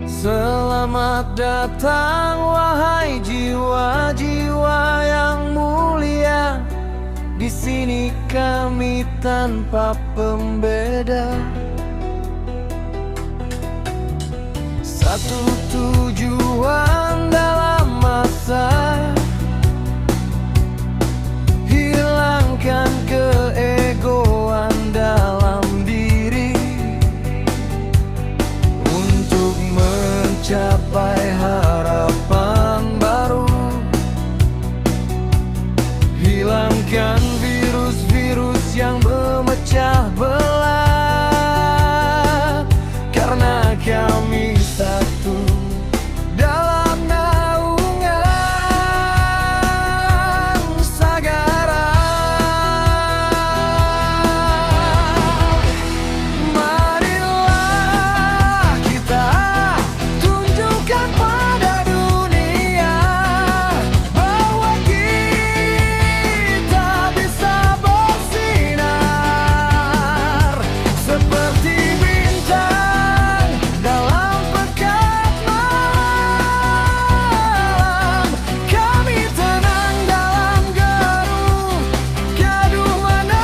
Selamat datang wahai jiwa-jiwa yang mulia. Di sini kami tanpa pembeda. Satu tujuan dalam masa, hilangkan keegoan dalam diri untuk mencapai harapan baru. Hilangkan virus-virus yang memecah belah, karena kami satu dalam naungan Sagara. Marilah kita tunjukkan pada dunia bahwa kita bisa bersinar seperti bintang dalam pekat malam. Kami tenang dalam garuh, gaduh menerpa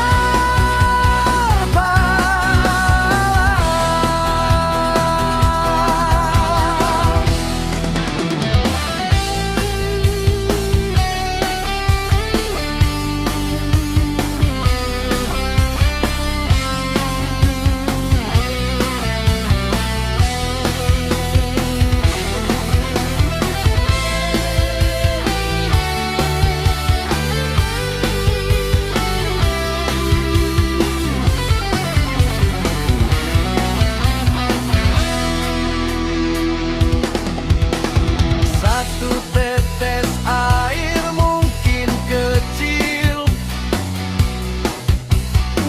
satu tetes air mungkin kecil,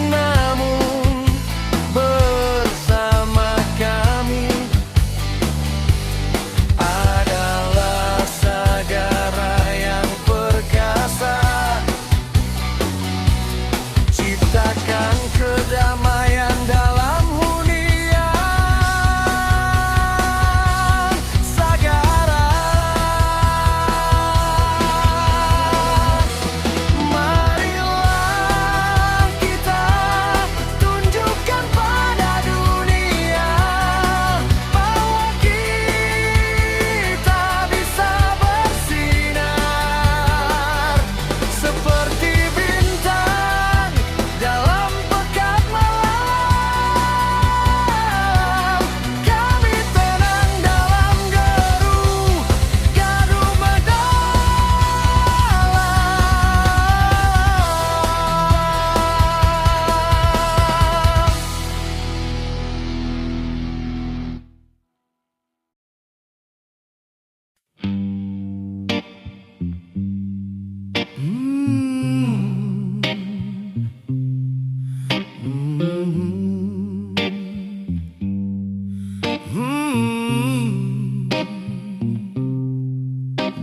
namun bersama kami adalah Sagara yang perkasa. Ciptakan kedamaian dalam hunian Sagara. Marilah kita tunjukkan pada dunia bahwa kita bisa bersinar seperti bintang dalam pekat malam. Kami tenang dalam garuh, gaduh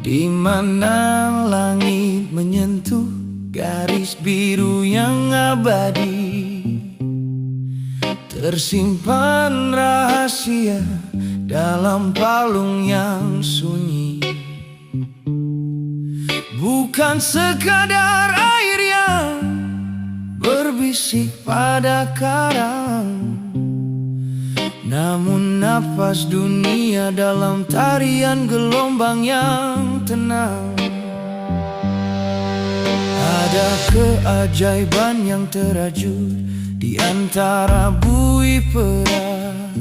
di mana langit menyentuh garis biru yang abadi, tersimpan rahasia dalam palung yang sunyi. Bukan sekadar air yang berbisik pada karang, namun napas dunia dalam tarian gelombang yang tenang. Ada keajaiban yang terajut di antara buih perak,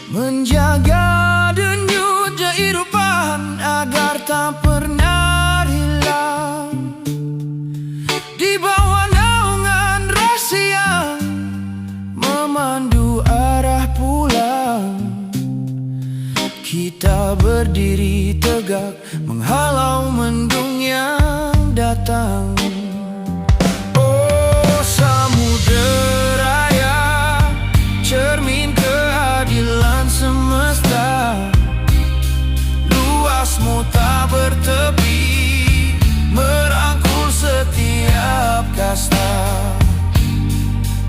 menjaga denyut kehidupan agar tak pernah hilang. Di bawah naungan rahasia memandu arah pulang, kita berdiri tegak menghalau mendung yang datang. Oh samudera, cermin keadilan semesta, luasmu tak bertepi, merangkul setiap kasta.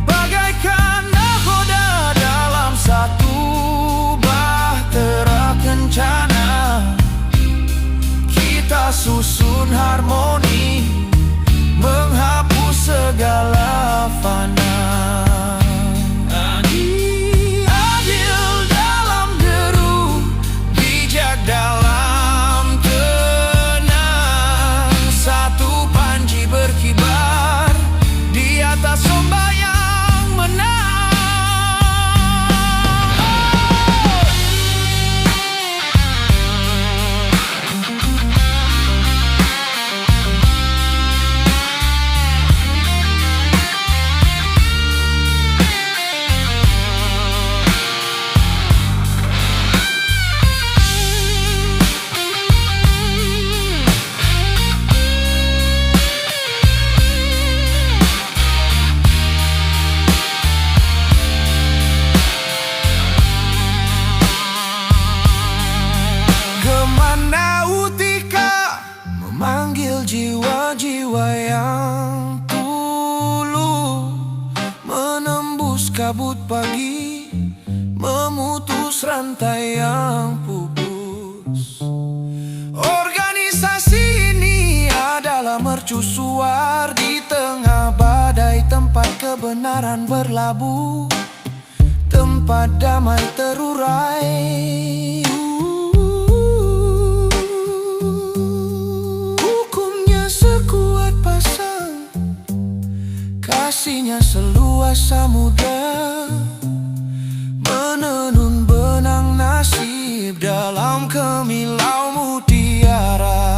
Bagaikan nakoda dalam satu bahtera, rantai yang pupus. Organisasi ini adalah mercusuar di tengah badai, tempat kebenaran berlabuh, tempat damai terurai. Hukumnya sekuat pasang, kasihnya seluas samudra, menenun benang nasib dalam kemilau mutiara.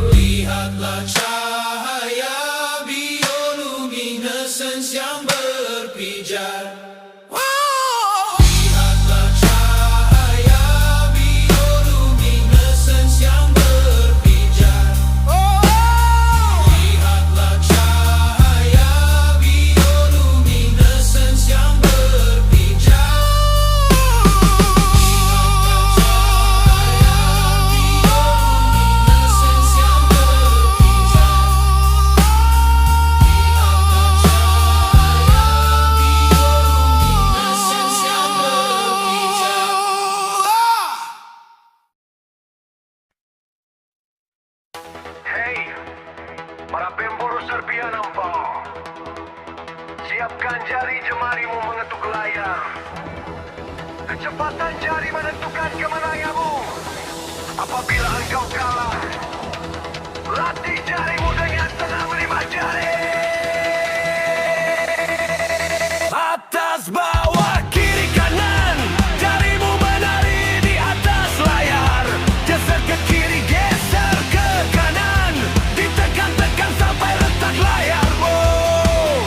Lihatlah cahaya bioluminescence yang berpijar. Lihatlah cahaya bioluminescence yang berpijar. Lihatlah cahaya bioluminescence yang berpijar. Hei, para pemburu serpihan empau, siapkan jari jemarimu mengetuk layar. Kecepatan jari menentukan kemenanganmu. Apabila engkau kalah, latih jarimu dengan tenang melima jari. Atas bawah kiri kanan, jarimu menari di atas layar. Geser ke kiri, geser ke kanan, ditekan-tekan sampai retak layarmu.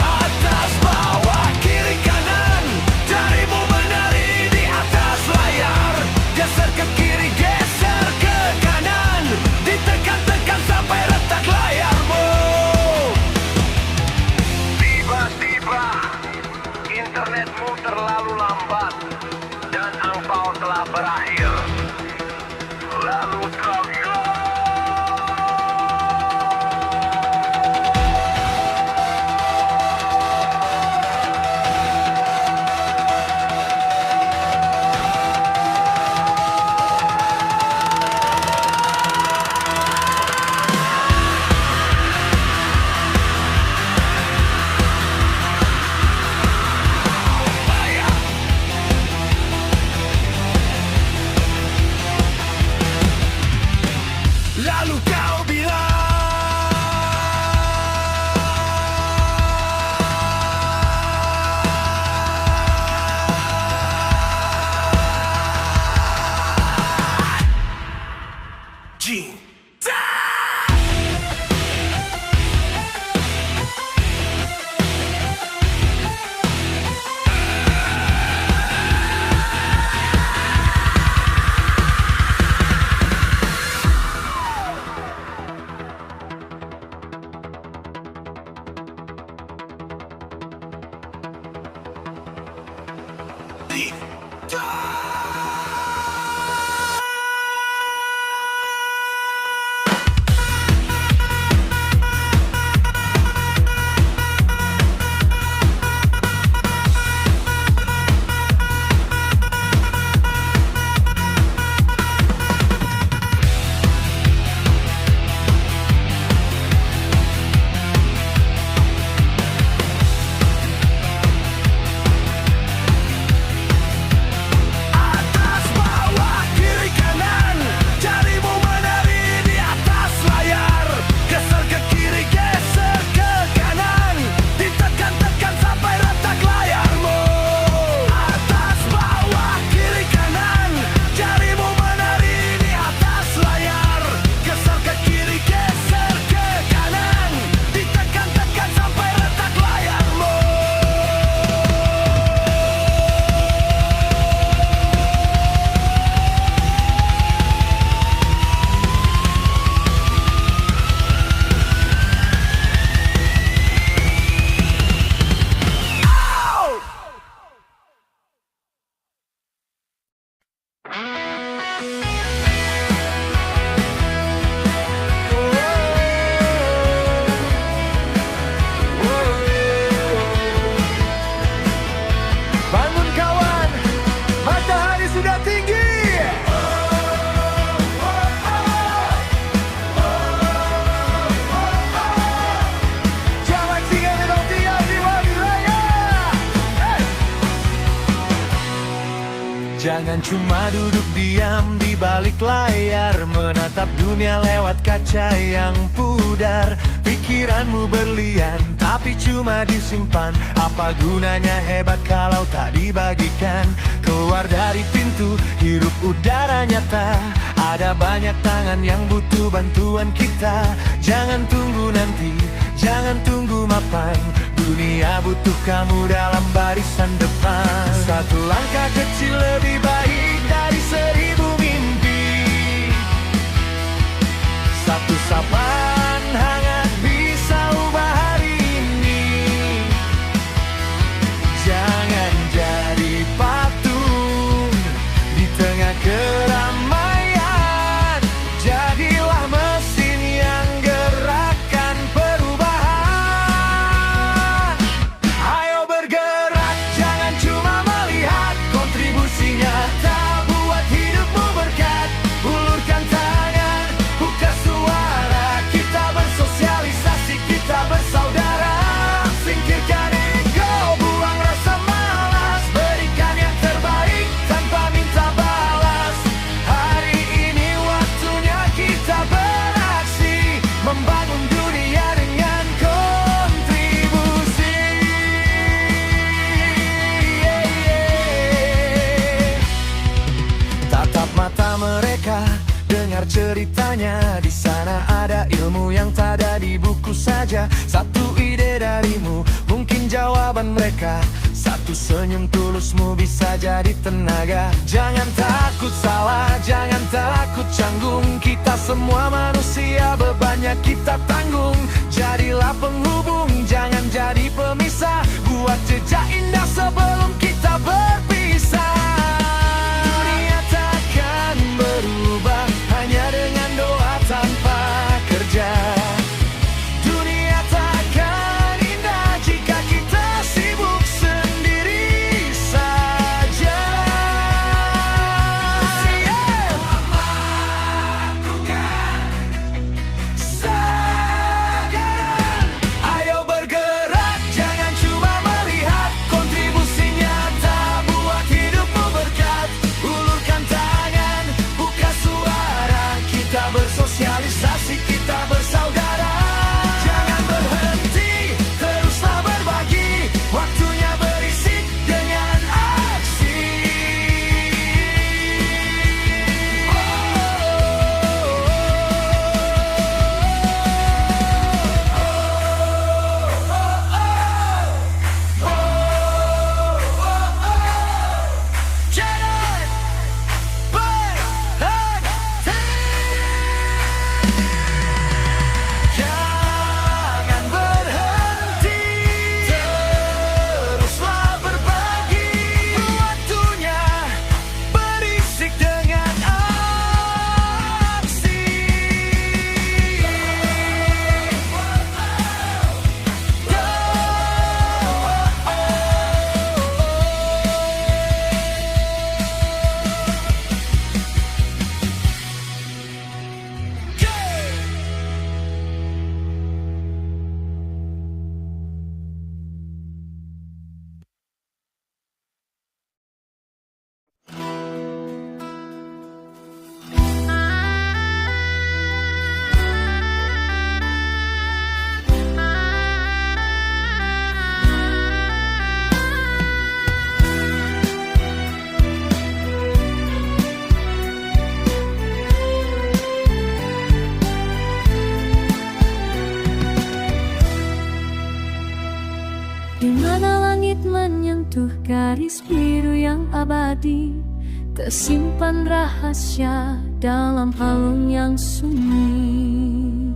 Atas bawah kiri kanan, jarimu menari di atas layar. Geser ke kiri, geser ke kanan, ditekan-tekan sampai retak layarmu. Tiba-tiba internetmu terlalu lambat dan angpau telah berakhir. Lalu kau lalu kau bilang cinta. Atas Jangan cuma duduk diam di balik layar, menatap dunia lewat kaca yang pudar. Pikiranmu berlian tapi cuma disimpan, apa gunanya hebat kalau tak dibagikan. Keluar dari pintu, hirup udara nyata, ada banyak tangan yang butuh bantuan kita. Jangan tunggu nanti, jangan tunggu mapan, dunia butuh kamu dalam barisan depan. Satu langkah kecil lebih baik dari 1000 mimpi. Satu sapaan hangat bisa ubah hari ini. Jangan jadi patung di tengah keramaian, jadilah mesin yang gerakan perubahan. Ayo bergerak, jangan cuma melihat, kontribusi nyata buat hidupmu berkat. Ulurkan tangan, buka suara, kita bersosialisasi, kita bersaudara. Singkirkan ego, buang rasa malas, berikan yang terbaik tanpa minta balas. Hari ini waktunya kita beraksi, membangun dunia dengan kontribusi. Tatap mata mereka, dengar ceritanya. Di sana ada ilmu yang tak ada di buku saja. Satu ide darimu, mungkin jawaban mereka. Satu senyum tulusmu bisa jadi tenaga. Jangan takut salah, jangan takut canggung. Kita semua manusia, bebannya kita tanggung. Jadilah penghubung, jangan jadi pemisah. Buat jejak indah sebelum kita berpisah. Dunia takkan berubah hanya dengan doa tanpa kerja. Dunia takkan indah jika kita sibuk sendiri saja. Sekarang ayo bergerak, jangan cuma melihat, kontribusi nyata buat hidupmu berkat. Ulurkan tangan, buka suara, kita bersosialisasi, kita bersaudara. Jangan berhenti, teruslah berbagi, waktunya berisik dengan aksi. Jangan berhenti, jangan berhenti, teruslah berbagi, waktunya berisik dengan aksi. Di mana langit menyentuh garis biru yang abadi, tersimpan rahasia dalam palung yang sunyi.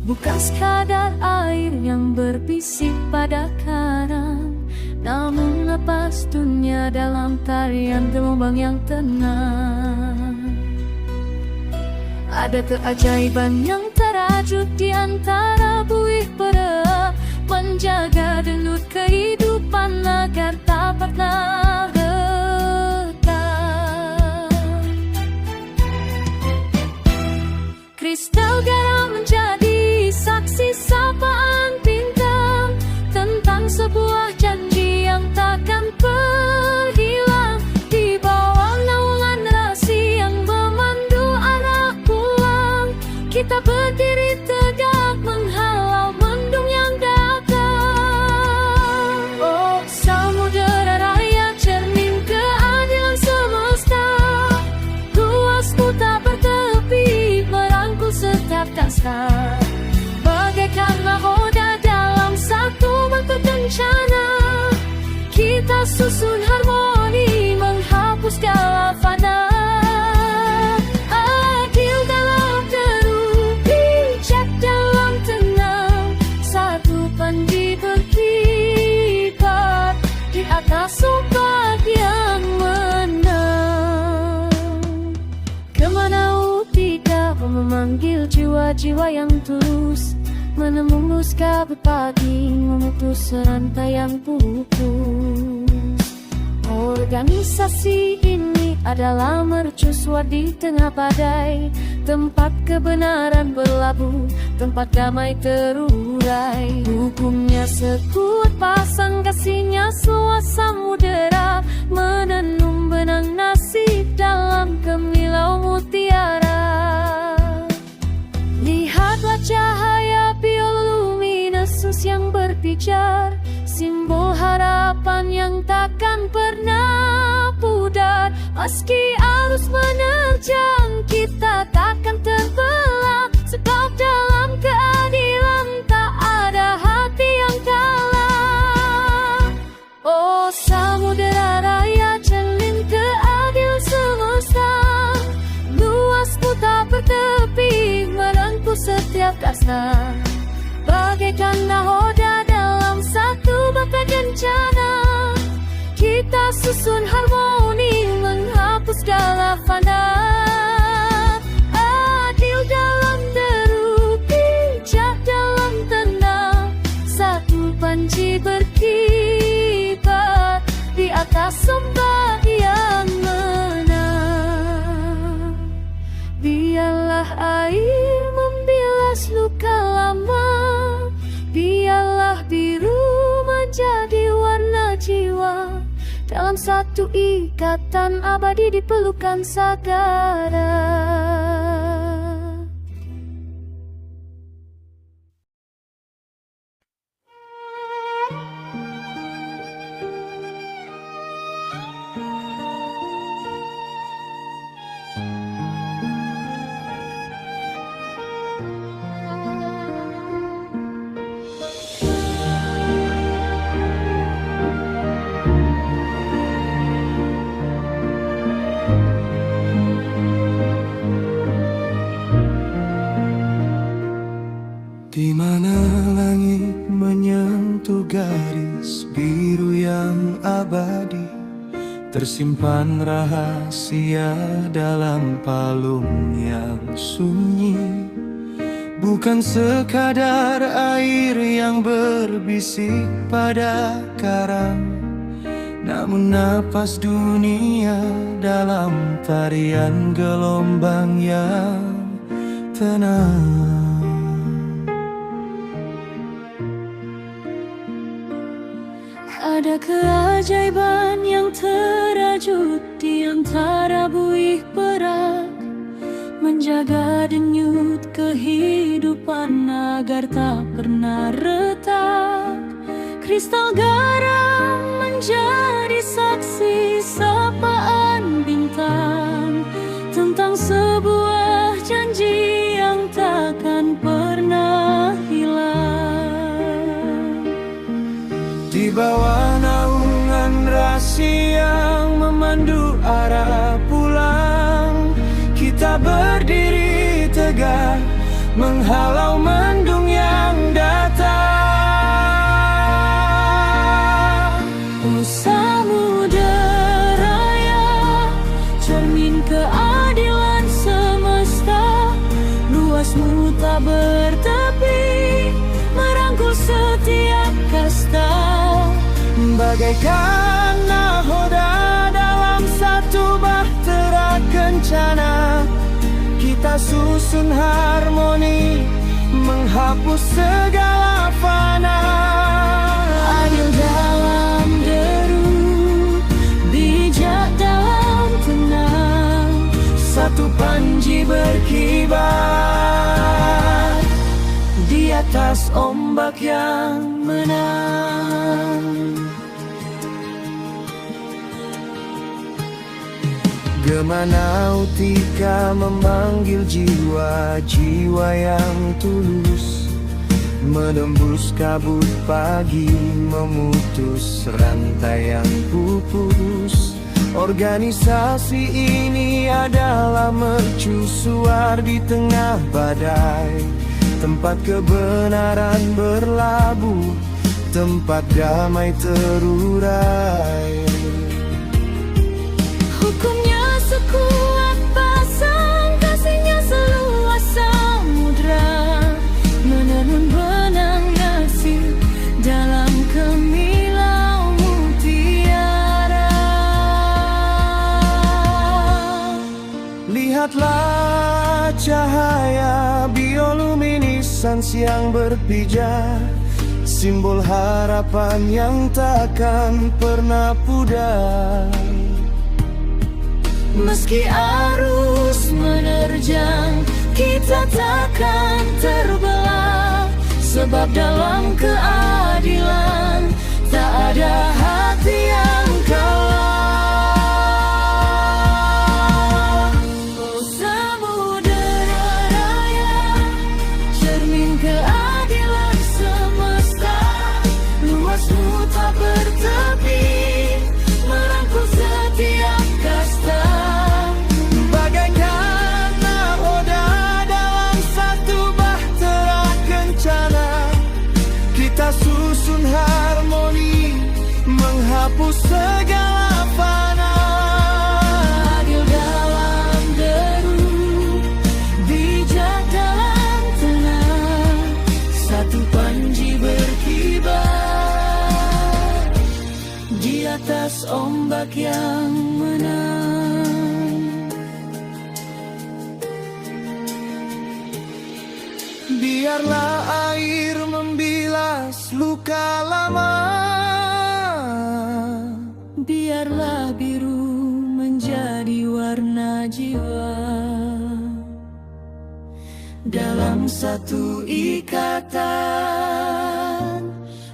Bukan sekadar air yang berbisik pada karang, namun lepas dunia dalam tarian gelombang yang tenang. Ada keajaiban yang terajut di antara buih pera, menjaga denyut kehidupan agar tak pernah retak. Kristal garam menjadi saksi sapaan bintang tentang sebuah janji yang takkan berhilang di bawah besar. Bagaikan nahoda dalam satu bentuk bencana, kita susun harmoni menghapus segala fana. Adil dalam deru, bijak dalam tenang, satu panji berkibar di atas ombak yang menang. Kemana utika memanggil jiwa-jiwa yang tulus, menembus kabut pagi, memutus rantai yang pupus. Organisasi ini adalah mercusuar di tengah badai, tempat kebenaran berlabuh, tempat damai terurai. Hukumnya sekut pasang, kasihnya seluas samudera, menenun benang nasib dalam kemilau mutiara. Lihatlah cahaya bioluminesus yang berpijar, simbol harapan yang takkan pernah pudar. Meski arus menerjang, kita takkan terbelah, sebab dalam keadilan tak ada hati yang kalah. Oh samudera raya, cermin keadil semesta, luasmu tak bertepi, merengkuh setiap kasta. Bagaikan nahoda dalam satu bata kencana, kita susun harmoni menghapus segala fana. Adil dalam deru, bijak dalam tenang, satu panji berkibar di atas ombak yang menang. Biarlah air membilas luka lama, biarlah biru menjadi warna jiwa, dalam satu ikatan abadi di pelukan sagara. Di mana langit menyentuh garis biru yang abadi, tersimpan rahasia dalam palung yang sunyi. Bukan sekadar air yang berbisik pada karang, namun napas dunia dalam tarian gelombang yang tenang. Ada keajaiban yang terajut di antara buih perak, menjaga denyut kehidupan agar tak pernah retak. Kristal garam menjadi saksi sapaan bintang, tentang sebuah janji yang takkan pernah hilang. Di bawah naungan rasi yang memandu arah pulang, kita berdiri tegak menghalau mendung yang datang. Oh samudera raya, cermin keadilan semesta, luasmu tak bertepi, merangkul setiap kasta. Bagaikan nahoda dalam satu bahtera kencana, kita susun harmoni menghapus segala fana. Adil dalam deru, bijak dalam tenang, satu panji berkibar di atas ombak yang menang. Gema nautika memanggil jiwa-jiwa yang tulus, menembus kabut pagi, memutus rantai yang pupus. Organisasi ini adalah mercusuar di tengah badai, tempat kebenaran berlabuh, tempat damai terurai. Hukumnya sekuat pasang, kasihnya seluas samudra, menenun benang nasib dalam kemilau mutiara. Lihatlah cahaya bioluminescence yang berpijar, simbol harapan yang takkan pernah pudar. Meski arus menerjang, kita takkan terbelah, sebab dalam keadilan tak ada hati yang kalah. Oh samudera raya, cermin keadilan semesta, luasmu tak bertepi, merangkul setiap kasta. Susun harmoni, menghapus segala fana. Adil dalam deru, bijak dalam tenang, satu panji berkibar di atas ombak yang menang. Biarlah air membilas luka lama, biarlah biru menjadi warna jiwa, dalam satu ikatan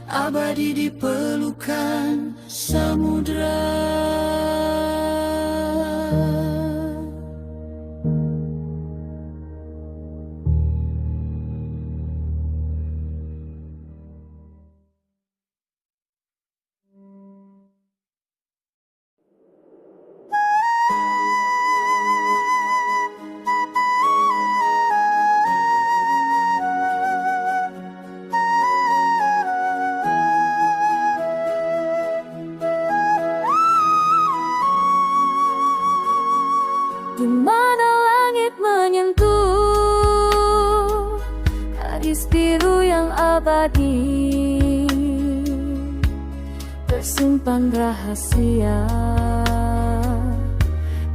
abadi di pelukan samudra. di mana langit menyentuh garis biru yang abadi, tersimpan rahasia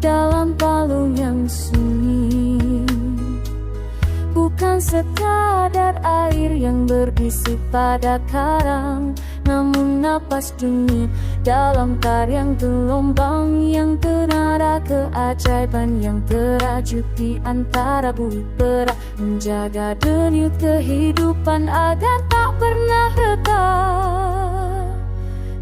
dalam palung yang sunyi. Bukan sekadar air yang berbisik pada karang, namun napas dingin dalam tarian gelombang yang bernada keajaiban yang terajut di antara bumi perak, menjaga denyut kehidupan agar tak pernah reda.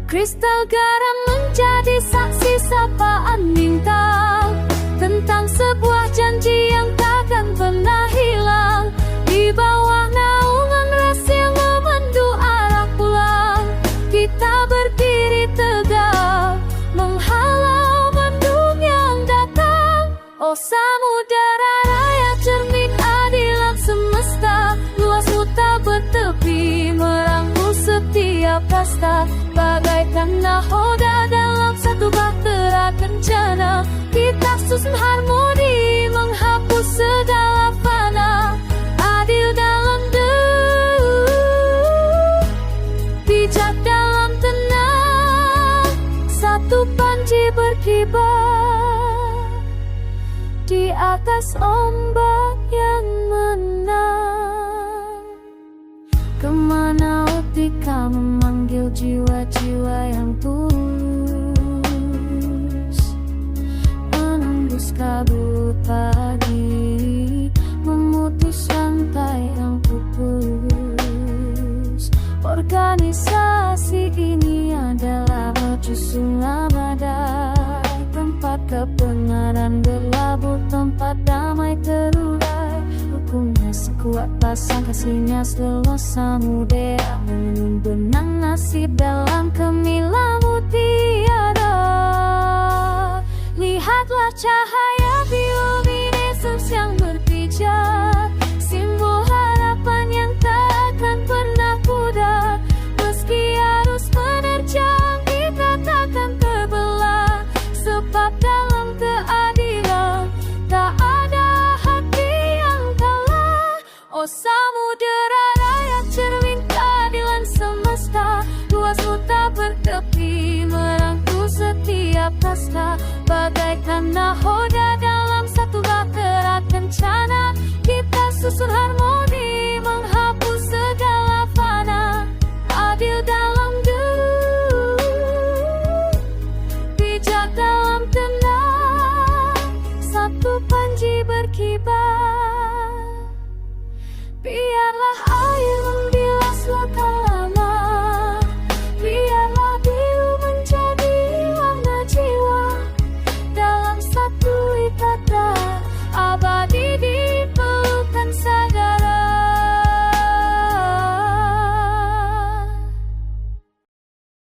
Kristal garam menjadi saksi sapaan bintang tentang sebuah janji yang takkan pernah hilang. Di bawah naungan rahasia memandu arah pulang, kita berdiri tegak menghalau mendung yang datang. Oh samudera raya, cermin adilan semesta, luasmu tak bertepi, merangkul setiap kasta. Bagaikan nahoda dalam satu bahtera kencana, kita susun harmoni, menghapus segala fana. Adil dalam deru, bijak dalam tenang, satu panji berkibar di atas ombak yang menang. Kemana etika memanggil jiwa-jiwa yang tulus, menembus kabut pagi, memutus rantai yang pupus. Organisasi ini adalah mercusuar badai, tempat kebenaran Kuatlah sang kasihnya seluruh samudera, menenun benang nasib dalam gemilang tiada. Lihatlah cahaya bioluminescence yang berpijak, simbol harapan yang takkan pernah pudar. Meski arus menerjang, kita takkan terbelah, sebab dalam keadilan tak ada hati yang kalah. Oh samudera raya, cermin keadilan semesta, luas lautan bertepi merangkul setiap kasta. Bagaikan nahoda dalam satu bak erat kencana, kita susun harmoni